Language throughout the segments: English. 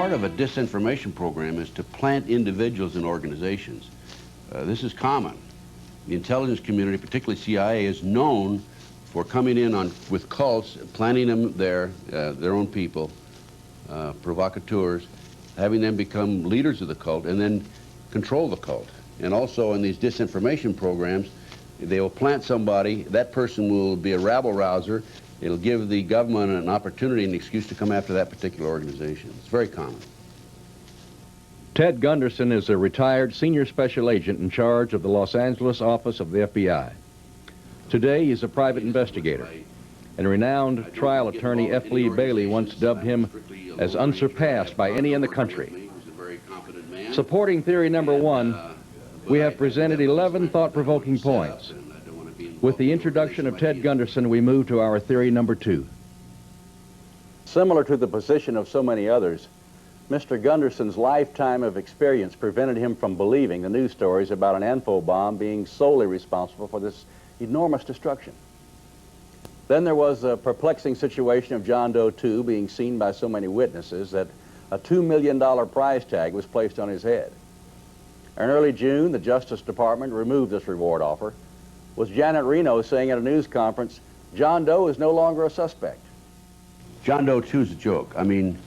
part of a disinformation program is to plant individuals in organizations. This is common. The intelligence community, particularly CIA, is known for coming in with cults, planting them there, their own people, provocateurs, having them become leaders of the cult, and then control the cult. And also in these disinformation programs, they will plant somebody, that person will be a rabble-rouser, it'll give the government an opportunity, an excuse to come after that particular organization. It's very common. Ted Gunderson is a retired senior special agent in charge of the Los Angeles office of the FBI. Today, he's a private investigator, and renowned trial attorney F. Lee Bailey once dubbed him as unsurpassed by any in the country. Supporting theory number 1, we have presented 11 thought-provoking points. With the introduction of Ted Gunderson, we move to our theory number 2. Similar to the position of so many others, Mr. Gunderson's lifetime of experience prevented him from believing the news stories about an info bomb being solely responsible for this enormous destruction. Then there was a perplexing situation of John Doe 2 being seen by so many witnesses that a $2 million prize tag was placed on his head. In early June, the Justice Department removed this reward offer, with Janet Reno saying at a news conference, John Doe is no longer a suspect. John Doe 2 is a joke. I mean,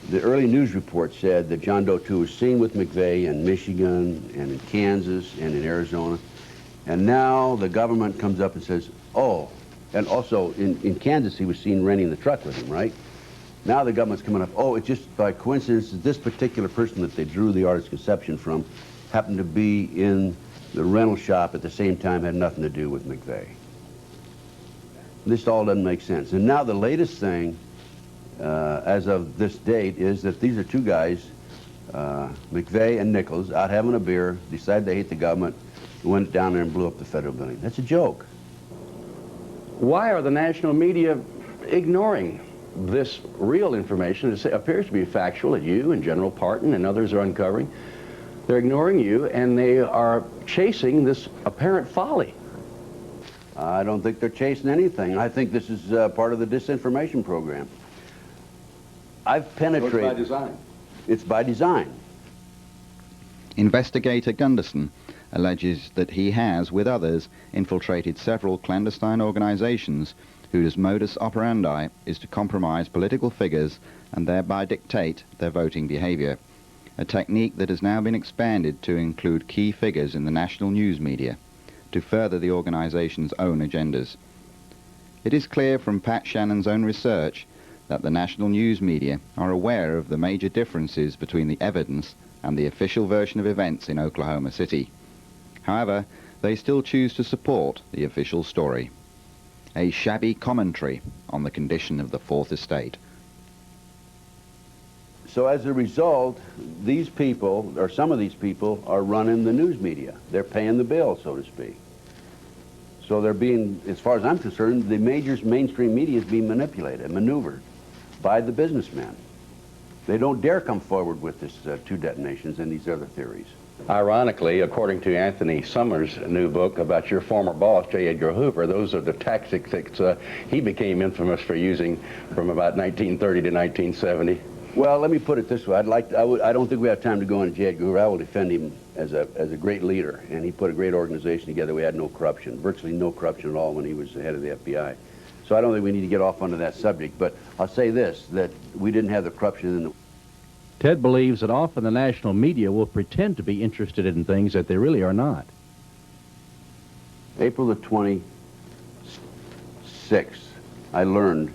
the early news report said that John Doe 2 was seen with McVeigh in Michigan and in Kansas and in Arizona. And now the government comes up and says, oh, and also in Kansas he was seen renting the truck with him, right? Now the government's coming up, oh, it's just by coincidence that this particular person that they drew the artist's conception from happened to be in the rental shop at the same time, had nothing to do with McVeigh. This all doesn't make sense. And now the latest thing, as of this date, is that these are two guys, McVeigh and Nichols, out having a beer, decided they hate the government, went down there and blew up the federal building. That's a joke. Why are the national media ignoring this real information? It appears to be factual that you and General Parton and others are uncovering. They're ignoring you, and they are chasing this apparent folly. I don't think they're chasing anything. I think this is part of the disinformation program. I've penetrated... So it's by design. It's by design. Investigator Gunderson alleges that he has, with others, infiltrated several clandestine organizations whose modus operandi is to compromise political figures and thereby dictate their voting behavior, a technique that has now been expanded to include key figures in the national news media to further the organization's own agendas. It is clear from Pat Shannan's own research that the national news media are aware of the major differences between the evidence and the official version of events in Oklahoma City. However, they still choose to support the official story. A shabby commentary on the condition of the Fourth Estate. So as a result, these people, or some of these people, are running the news media. They're paying the bill, so to speak. So they're being, as far as I'm concerned, the major mainstream media is being manipulated, maneuvered by the businessmen. They don't dare come forward with this 2 detonations and these other theories. Ironically, according to Anthony Summers' new book about your former boss, J. Edgar Hoover, those are the tactics that he became infamous for using from about 1930 to 1970. Well, let me put it this way. I don't think we have time to go into J. Edgar Hoover. I will defend him as a great leader, and he put a great organization together. We had no corruption, virtually no corruption at all when he was the head of the FBI. So I don't think we need to get off onto that subject, but I'll say this, that we didn't have the corruption in the... Ted believes that often the national media will pretend to be interested in things that they really are not. April the 26th, I learned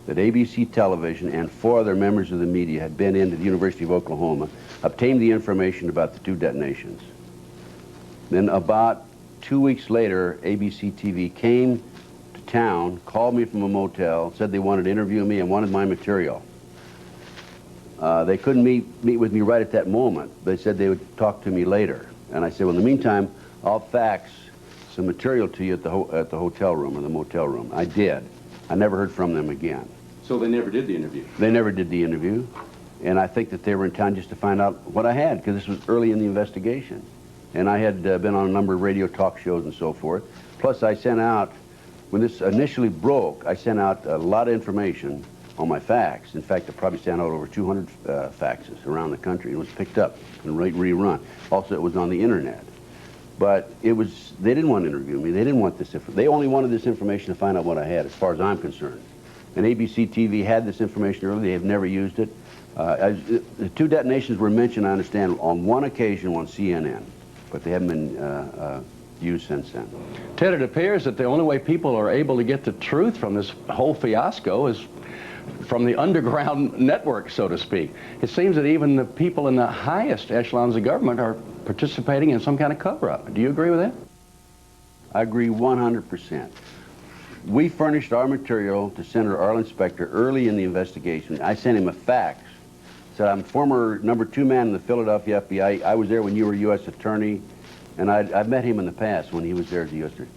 that ABC Television and 4 other members of the media had been into the University of Oklahoma, obtained the information about the 2 detonations. Then about 2 weeks later, ABC TV came to town, called me from a motel, said they wanted to interview me and wanted my material. They couldn't meet with me right at that moment. They said they would talk to me later. And I said, well, in the meantime, I'll fax some material to you at the hotel room or the motel room. I did. I never heard from them again. So they never did the interview? They never did the interview. And I think that they were in town just to find out what I had, because this was early in the investigation. And I had been on a number of radio talk shows and so forth. Plus, I sent out, when this initially broke, I sent out a lot of information on my fax. In fact, I probably sent out over 200 faxes around the country. It was picked up and rerun. Also, it was on the internet. But they didn't want to interview me. They didn't want this they only wanted this information to find out what I had, as far as I'm concerned. And ABC TV had this information earlier. They have never used it. The 2 detonations were mentioned, I understand, on one occasion on CNN, but they haven't been used since then. Ted, it appears that the only way people are able to get the truth from this whole fiasco is from the underground network, so to speak. It seems that even the people in the highest echelons of government are participating in some kind of cover-up. Do you agree with that? I agree 100%. We furnished our material to Senator Arlen Specter early in the investigation. I sent him a fax. Said, I'm former #2 man in the Philadelphia FBI. I was there when you were U.S. Attorney, and I've met him in the past when he was there as the U.S. Attorney.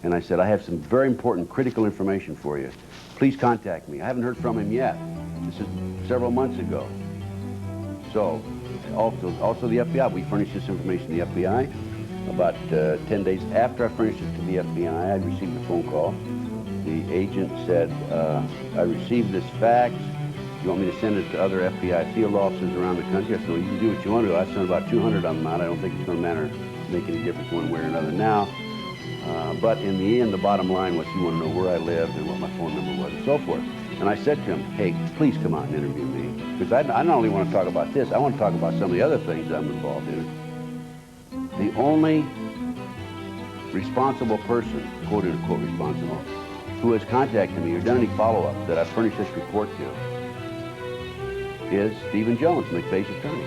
And I said, I have some very important, critical information for you. Please contact me. I haven't heard from him yet. This is several months ago. So, also the FBI. We furnished this information to the FBI. About 10 days after I furnished it to the FBI, I received a phone call. The agent said, I received this fax. You want me to send it to other FBI field offices around the country? I said, well, you can do what you want to do. I sent about 200 of them out. I don't think it's going to make any difference one way or another now. But in the end, the bottom line was you want to know where I lived and what my phone number was and so forth. And I said to him, hey, please come out and interview me. Because I not only want to talk about this, I want to talk about some of the other things I'm involved in. The only responsible person, quote unquote responsible, who has contacted me or done any follow-up that I've furnished this report to is Stephen Jones, McVeigh's attorney.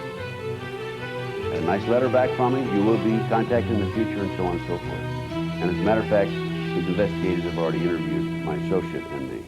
Had a nice letter back from him. You will be contacted in the future and so on and so forth. And as a matter of fact, his investigators have already interviewed my associate and me.